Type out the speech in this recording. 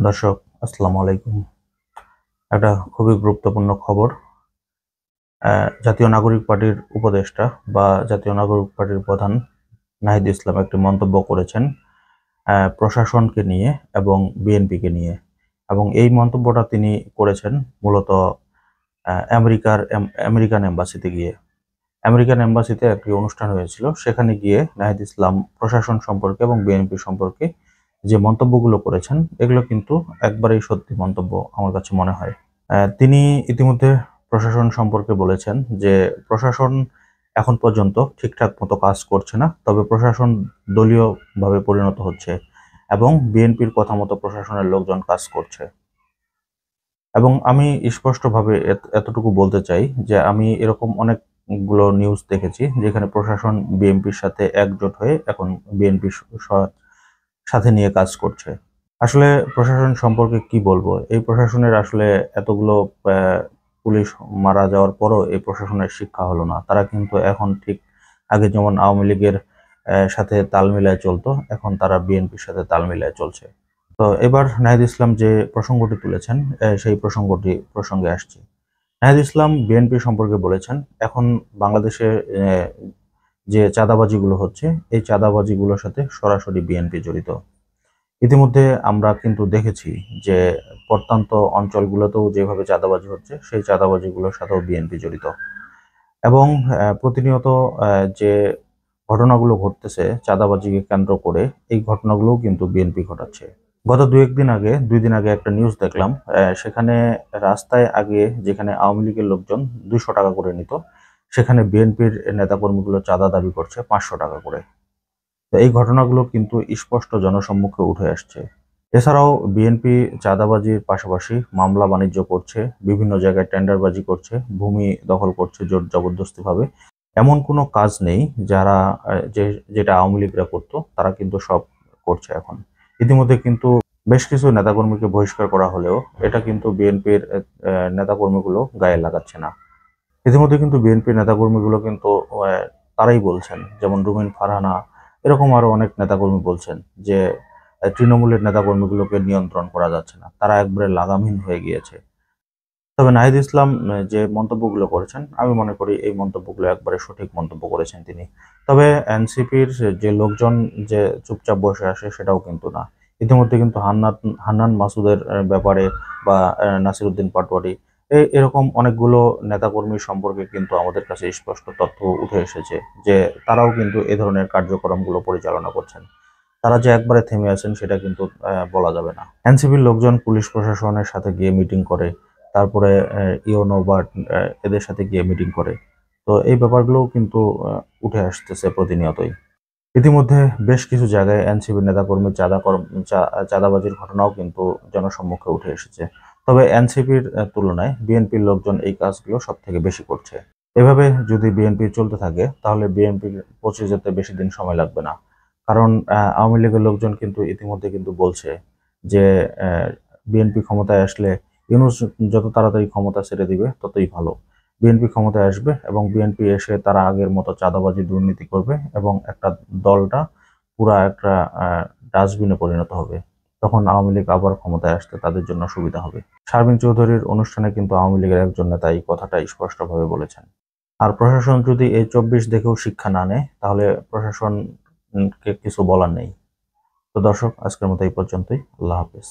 দর্শক, আসসালামু আলাইকুম। একটা খুবই গুরুত্বপূর্ণ খবর। জাতীয় নাগরিক পার্টির উপদেষ্টা বা জাতীয় নাগরিক পার্টির প্রধান নাহিদ ইসলাম একটি মন্তব্য করেছেন প্রশাসনকে নিয়ে এবং বিএনপিকে নিয়ে। এবং এই মন্তব্যটা তিনি করেছেন মূলত আমেরিকান এম্বাসিতে গিয়ে। আমেরিকান এম্বাসিতে একটি অনুষ্ঠান হয়েছিল, সেখানে গিয়ে নাহিদ ইসলাম প্রশাসন সম্পর্কে এবং বিএনপি সম্পর্কে যে মন্তব্যগুলো করেছেন, এগুলো কিন্তু একবারেই সত্যি মন্তব্য আমার কাছে মনে হয়। তিনি ইতিমধ্যে প্রশাসন সম্পর্কে বলেছেন যে প্রশাসন এখন পর্যন্ত ঠিকঠাক মতো কাজ করছে না, তবে প্রশাসন দলীয়ভাবে পরিণত হচ্ছে এবং বিএনপির কথা মতো প্রশাসনের লোকজন কাজ করছে। এবং আমি স্পষ্টভাবে এতটুকু বলতে চাই যে আমি এরকম অনেকগুলো নিউজ দেখেছি যেখানে প্রশাসন বিএনপির সাথে একজোট হয়ে এখন বিএনপির সাথে নিয়ে কাজ করছে। আসলে প্রশাসন সম্পর্কে কি বলবো, এই প্রশাসনের আসলে এতগুলো পুলিশ মারা যাওয়ার পরও এই প্রশাসনের শিক্ষা হলো না। তারা কিন্তু এখন ঠিক আগে যেমন আওয়ামী লীগের সাথে তাল মিলায় চলতো, এখন তারা বিএনপির সাথে তাল মিলায় চলছে। তো এবার নাহিদ ইসলাম যে প্রসঙ্গটি তুলেছেন, সেই প্রসঙ্গে আসছি। নাহিদ ইসলাম বিএনপি সম্পর্কে বলেছেন, এখন বাংলাদেশে যে চাঁদাবাজিগুলো হচ্ছে, এই চাঁদাবাজিগুলোর সাথে সরাসরি বিএনপি জড়িত। ইতিমধ্যে আমরা কিন্তু দেখেছি যে প্রত্যন্ত অঞ্চলগুলোতেও যেভাবে চাঁদাবাজি হচ্ছে, সেই চাঁদাবাজিগুলোর সাথেও বিএনপি জড়িত। এবং প্রতিনিয়ত যে ঘটনাগুলো ঘটতেছে চাঁদাবাজিকে কেন্দ্র করে, এই ঘটনাগুলোও কিন্তু বিএনপি ঘটাচ্ছে। গত দুই দিন আগে একটা নিউজ দেখলাম, সেখানে রাস্তায় আগে যেখানে আওয়ামী লীগের লোকজন 200 টাকা করে নিত, সেখানে বিএনপির নেতাকর্মীগুলো চাঁদা দাবি করছে 500 টাকা করে। তো এই ঘটনাগুলো কিন্তু স্পষ্ট জনসম্মুখে উঠে আসছে। এছাড়াও বিএনপি চাঁদাবাজির পাশাপাশি মামলা বাণিজ্য করছে, বিভিন্ন জায়গায় টেন্ডারবাজি করছে, ভূমি দখল করছে জোর জবরদস্তিভাবে। এমন কোনো কাজ নেই যারা যেটা আওয়ামী লীগরা করতো, তারা কিন্তু সব করছে এখন। ইতিমধ্যে কিন্তু বেশ কিছু নেতাকর্মীকে বহিষ্কার করা হলেও এটা কিন্তু বিএনপির নেতাকর্মীগুলো গায়ে লাগাচ্ছে না। ইতিমধ্যে কিন্তু বিএনপির নেতাকর্মীগুলো কিন্তু তারাই বলছেন, যেমন রুমিন ফারহানা, এরকম আরো অনেক নেতাকর্মী বলছেন যে তৃণমূলের নেতাকর্মীগুলোকে নিয়ন্ত্রণ করা যাচ্ছে না, তারা একবারে লাগামহীন হয়ে গিয়েছে। তবে নাহিদ ইসলাম যে মন্তব্যগুলো করেছেন, আমি মনে করি এই মন্তব্যগুলো একবারে সঠিক মন্তব্য করেছেন তিনি। তবে এনসিপির যে লোকজন যে চুপচাপ বসে আসে, সেটাও কিন্তু না। ইতিমধ্যে কিন্তু হান্নান মাসুদের ব্যাপারে বা নাসিরউদ্দিন পাটোয়ারি, এরকম অনেকগুলো নেতাকর্মী সম্পর্কে কিন্তু আমাদের কাছে স্পষ্ট তথ্য উঠে এসেছে যে তারাও কিন্তু এ ধরনের কার্যক্রমগুলো পরিচালনা করছেন। তারা যে একবারে থেমে আছেন সেটা কিন্তু বলা যাবে না। এনসিপির লোকজন পুলিশ প্রশাসনের সাথে গিয়ে মিটিং করে, তারপরে ইওনো বা এদের সাথে গিয়ে মিটিং করে। তো এই ব্যাপারগুলোও কিন্তু উঠে আসতেছে প্রতিনিয়তই। ইতিমধ্যে বেশ কিছু জায়গায় এনসিপির নেতাকর্মী চাঁদাবাজির ঘটনাও কিন্তু জনসম্মুখে উঠে এসেছে। তবে এনসিপির তুলনায় বিএনপির লোকজন এই কাজগুলো সব থেকে বেশি করছে। এভাবে যদি বিএনপি চলতে থাকে, তাহলে বিএনপির পচে যেতে বেশি দিন সময় লাগবে না। কারণ আওয়ামী লীগের লোকজন কিন্তু ইতিমধ্যে কিন্তু বলছে যে বিএনপি ক্ষমতায় আসলে ইউনূস যত তাড়াতাড়ি ক্ষমতা ছেড়ে দিবে ততই ভালো। বিএনপি ক্ষমতায় আসবে এবং বিএনপি এসে তারা আগের মতো চাঁদাবাজি দুর্নীতি করবে এবং একটা দলটা পুরা একটা ডাস্টবিনে পরিণত হবে। তখন আওয়ামী লীগ আবার ক্ষমতায় আসতে তাদের জন্য সুবিধা হবে। শারমিন চৌধুরীর অনুষ্ঠানে কিন্তু আওয়ামী লীগের একজন নেতা এই কথাটা স্পষ্টভাবে বলেছেন। আর প্রশাসন যদি এই 24 দেখেও শিক্ষা না নেয়, তাহলে প্রশাসনকে কিছু বলার নেই। তো দর্শক, আজকের মতো এই পর্যন্তই। আল্লাহ হাফেজ।